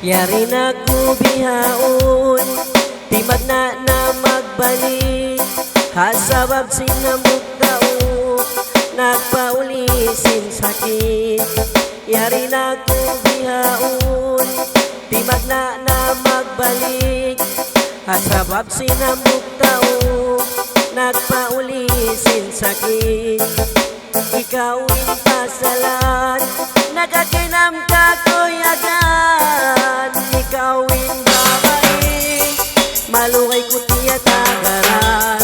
Yari na ko bihaon, di magna magbalik. Hasabab sinamugtao, nagpaulisin sakit. Yari na ko bihaon, di magna magbalik. Hasabab sinamugtao, nagpaulisin sakit. Ikawin pasalan, nagakinam ka kuyagan. Ikawin babae, malukay ko tiyatagaran.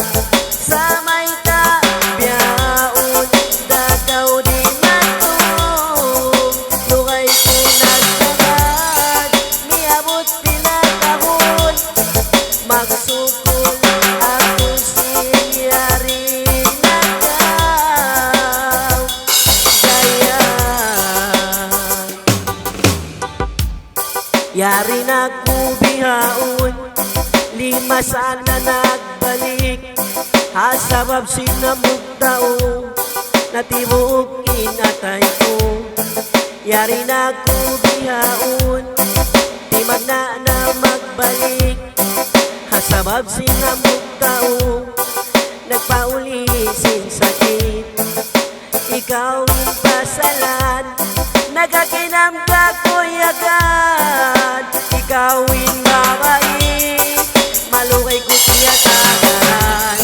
Sa may kabiyaon, dadaw di matong. Lukay ko nagtagad, niabot pinatahon. Magsukol ako siyari nagaw. Gaya yari na ko bihaon, lima sana nagbalik. Hasabab sinamugtao, natibok inatay ko. Yari na ko bihaon, di magna magbalik. Hasabab sinamugtao, nagpaulisin sakit. Ikawin pasalan, nagakinam ka kuyagan. Ikawin babae, malukay ko tiyatagaran.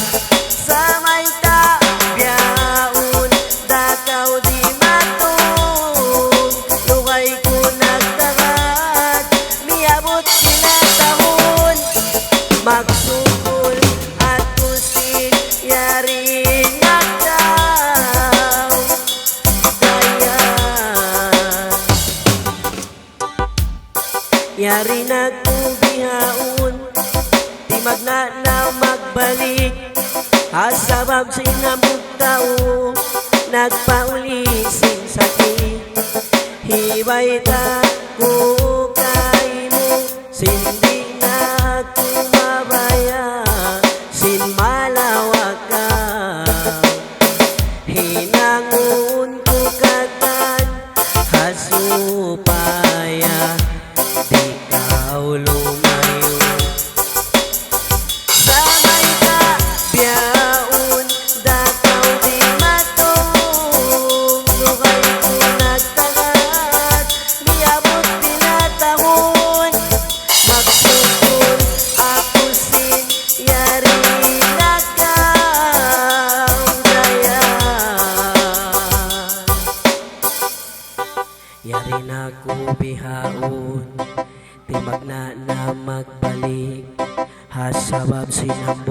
Sa may kabiyaon, dakaw di matong. Lukay ko nagtagad, miabot pinatahon. Magsukol at kusin, yari nagaw. Gaya yari na ko bihaon, di magna magbalik. Hasabab sinamugtao, nagpaulisin sakit. Hibay ta ko kay mo, sindi na kumabaya. Sin malawag ka, hinangon ko katan. Hasupaya, di ka lumayo. Sa may kabiyaon, dakaw di matong. Lukay ko nagtagad, miabot pinatahon. Magsukol ako sin, yari nagaw. Gaya yari na ko bihaon, di magna magbalik. Hasabab sinamugtao,